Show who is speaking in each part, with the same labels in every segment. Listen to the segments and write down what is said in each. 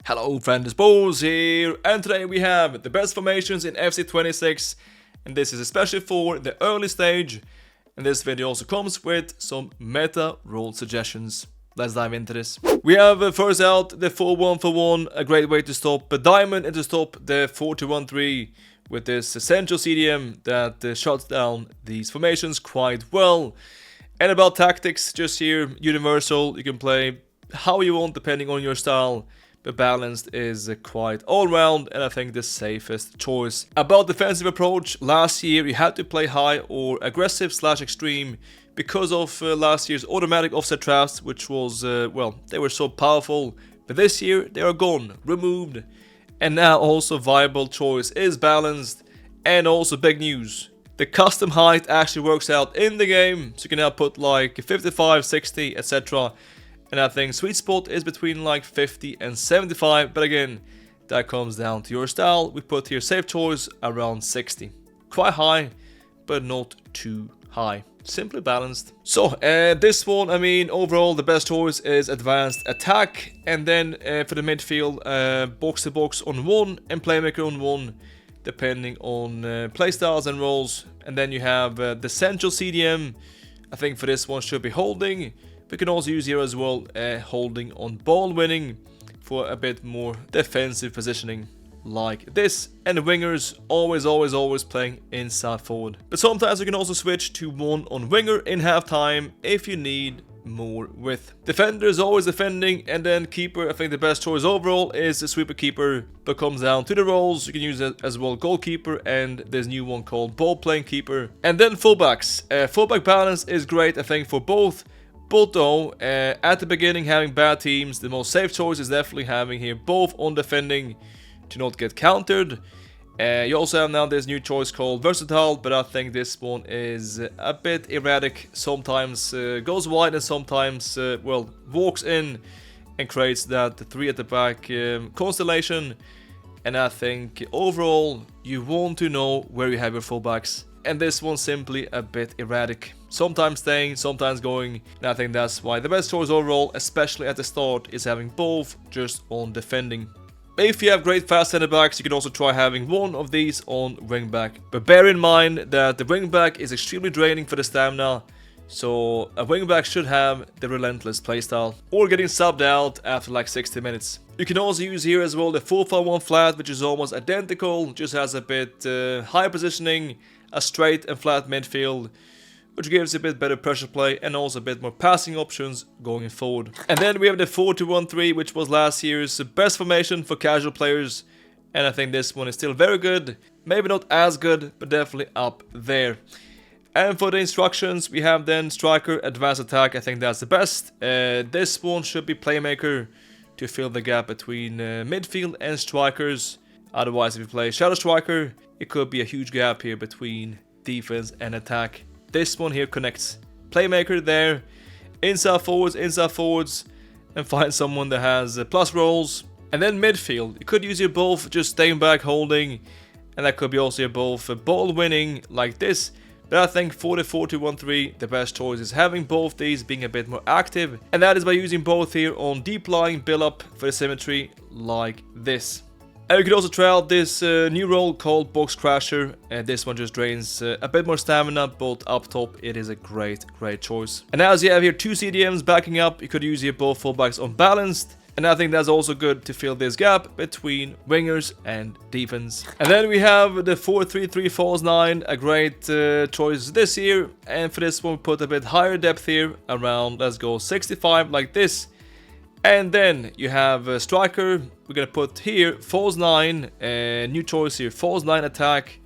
Speaker 1: Hello friends, it's Boras here, and today we have the best formations in FC26, and this is especially for the early stage, and this video also comes with some meta role suggestions. Let's dive into this. We have first out the 4-1-for-1, a great way to stop a diamond and to stop the 4-2-1-3 with this essential CDM that shuts down these formations quite well. And about tactics, just here, universal, you can play how you want depending on your style. But balanced is quite all-round, and I think the safest choice. About defensive approach, last year you had to play high or aggressive/extreme because of last year's automatic offset traps, which was, well, they were so powerful. But this year they are gone, removed, and now also viable choice is balanced. And also big news, the custom height actually works out in the game, so you can now put like 55, 60, etc. And I think sweet spot is between like 50 and 75, but again, that comes down to your style. We put here safe choice around 60. Quite high, but not too high. Simply balanced. So, this one, I mean, overall the best choice is advanced attack. And then for the midfield, box to box on 1 and playmaker on 1, depending on playstyles and roles. And then you have the central CDM. I think for this one should be holding. We can also use here as well holding on ball winning for a bit more defensive positioning like this. And the wingers always playing inside forward. But sometimes you can also switch to 1 on winger in halftime if you need more width. Defender is always defending, and then keeper, I think the best choice overall is the sweeper keeper, but comes down to the roles. You can use it as well goalkeeper, and there's a new one called ball playing keeper. And then fullbacks. Fullback balance is great, I think, for both. But though, at the beginning having bad teams, the most safe choice is definitely having here both on defending to not get countered. You also have now this new choice called versatile, but I think this one is a bit erratic. Sometimes goes wide and sometimes, well, walks in and creates that 3 at the back constellation. And I think overall you want to know where you have your fullbacks. And this one's simply a bit erratic. Sometimes staying, sometimes going. And I think that's why the best choice overall, especially at the start, is having both just on defending. If you have great fast center backs, you can also try having one of these on wingback. But bear in mind that the wingback is extremely draining for the stamina. So a wingback should have the relentless playstyle, or getting subbed out after like 60 minutes. You can also use here as well the 4-5-1 flat, which is almost identical, just has a bit higher positioning, a straight and flat midfield, which gives a bit better pressure play and also a bit more passing options going forward. And then we have the 4-2-1-3, which was last year's best formation for casual players, and I think this one is still very good. Maybe not as good, but definitely up there. And for the instructions, we have then striker, advanced attack. I think that's the best. This one should be playmaker to fill the gap between midfield and strikers. Otherwise, if you play shadow striker, it could be a huge gap here between defense and attack. This one here connects. Playmaker there, inside forwards, and find someone that has plus rolls. And then midfield, you could use your both just staying back, holding, and that could be also your both ball winning like this. But I think for the 4-2-1-3, the best choice is having both these being a bit more active. And that is by using both here on deep lying build up for the symmetry like this. And you can also try out this new role called Box Crasher. This one just drains a bit more stamina, but up top it is a great choice. And as you have here 2 CDMs backing up, you could use here both fullbacks unbalanced. And I think that's also good to fill this gap between wingers and defense. And then we have the 4-3-3 false 9, a great choice this year. And for this one, we put a bit higher depth here, around, let's go 65 like this. And then you have a striker. We're gonna put here false 9, new choice here, false 9 attack.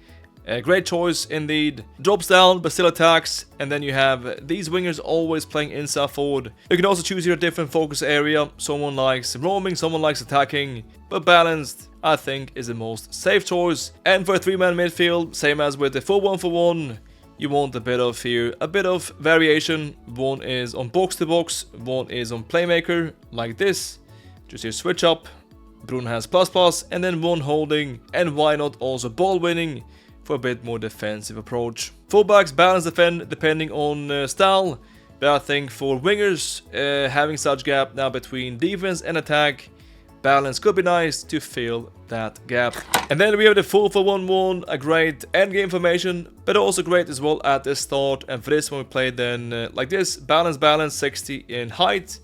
Speaker 1: Great choice indeed. Drops down but still attacks. And then you have these wingers always playing inside forward. You can also choose your different focus area. Someone likes roaming, someone likes attacking. But balanced, I think, is the most safe choice. And for a 3-man midfield, same as with the 4-1-for-1, you want a bit of here, a bit of variation. One is on box to box, one is on playmaker like this. Just here switch up. Brun has plus, and then one holding, and why not also ball winning for a bit more defensive approach. Fullbacks balance defend depending on style, but I think for wingers having such gap now between defense and attack balance could be nice to fill that gap. And then we have the 4-4-1-1, a great endgame formation, but also great as well at the start. And for this one we played then like this, balance 60 in height.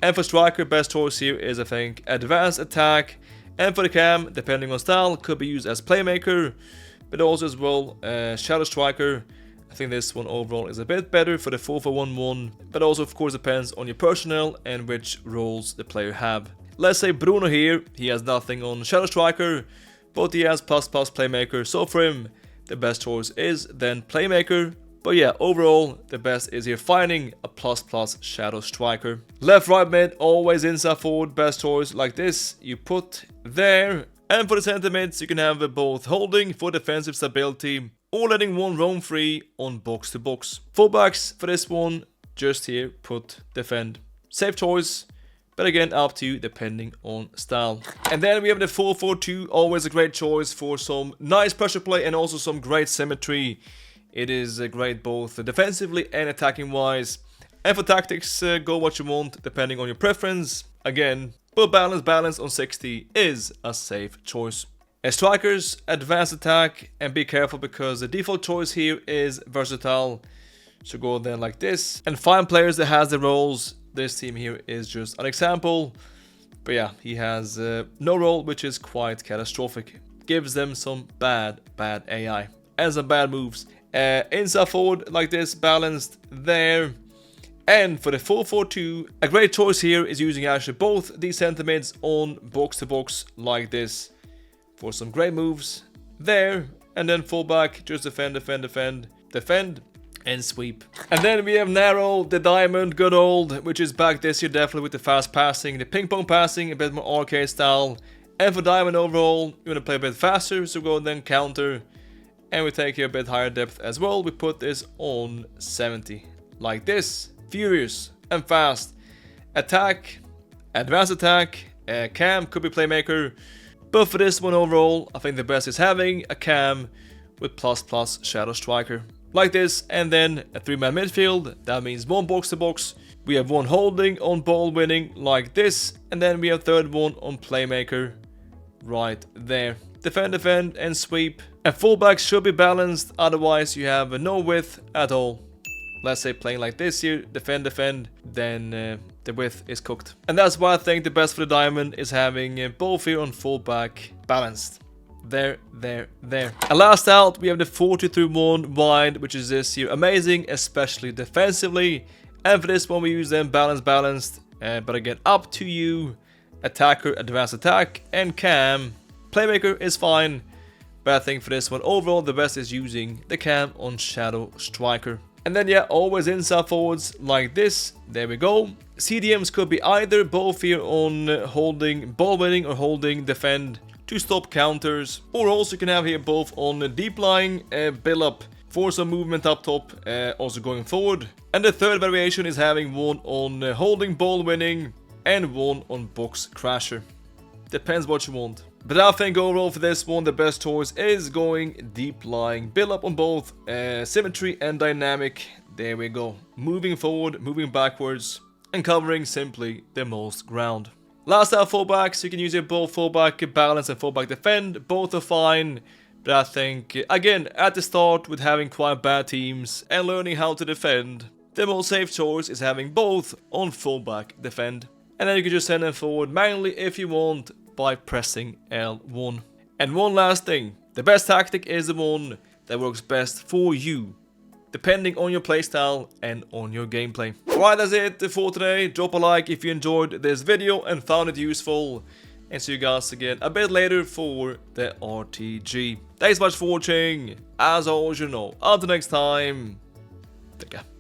Speaker 1: And for striker, best choice here is I think advanced attack. And for the cam, depending on style, could be used as playmaker, but also as well shadow striker. I think this one overall is a bit better for the 4-4-1-1, but also of course depends on your personnel and which roles the player have. Let's say Bruno here, he has nothing on shadow striker, but he has plus playmaker, so for him the best choice is then playmaker. But yeah, overall the best is here finding a plus shadow striker. Left, right, mid, always inside forward, best choice like this you put there. And for the center mids you can have both holding for defensive stability or letting one roam free on box to box. Fullbacks for this one, just here put defend. Safe choice, but again up to you depending on style. And then we have the 4-4-2, always a great choice for some nice pressure play and also some great symmetry. It is great both defensively and attacking wise. And for tactics, go what you want depending on your preference. Again, but balance on 60 is a safe choice. As strikers, advanced attack, and be careful because the default choice here is versatile. So go then like this and find players that has the roles. This team here is just an example. But yeah, he has no role, which is quite catastrophic. Gives them some bad AI and some bad moves. Inside forward like this, balanced there. And for the 4-4-2, a great choice here is using actually both these center mids on box to box like this for some great moves there. And then fullback, just defend, and sweep. And then we have narrow, the diamond, good old, which is back this year definitely with the fast passing, the ping pong passing, a bit more arcade style. And for diamond overall, you want to play a bit faster, so go and then counter. And we take here a bit higher depth as well. We put this on 70 like this. Furious and fast. Attack, advanced attack, cam could be playmaker. But for this one overall, I think the best is having a cam with plus shadow striker. Like this, and then a 3-man midfield. That means one box to box. We have one holding on ball winning like this. And then we have third one on playmaker right there. Defend, and sweep. And fullbacks should be balanced, otherwise you have no width at all. Let's say playing like this here, defend, then the width is cooked. And that's why I think the best for the diamond is having both here on fullback balanced. There. And last out, we have the 4-2-3-1 wide, which is this here. Amazing, especially defensively. And for this one, we use them balanced. But again, up to you. Attacker, advanced attack, and cam. Playmaker is fine. But I think for this one, overall, the best is using the cam on shadow striker. And then yeah, always inside forwards like this. There we go. CDMs could be either both here on holding ball winning or holding defend to stop counters. Or also you can have here both on deep lying build up for some movement up top, also going forward. And the third variation is having one on holding ball winning and one on box crasher. Depends what you want. But I think overall for this one, the best choice is going deep lying. Build up on both symmetry and dynamic. There we go. Moving forward, moving backwards, and covering simply the most ground. Last out fullbacks, you can use your both fullback balance and fullback defend. Both are fine. But I think, again, at the start with having quite bad teams and learning how to defend, the most safe choice is having both on fullback defend. And then you can just send them forward manually if you want, by pressing L1. And one last thing, the best tactic is the one that works best for you, depending on your playstyle and on your gameplay. Alright, that's it for today. Drop a like if you enjoyed this video and found it useful. And see you guys again a bit later for the RTG. Thanks so much for watching. As always, you know, until next time, take care.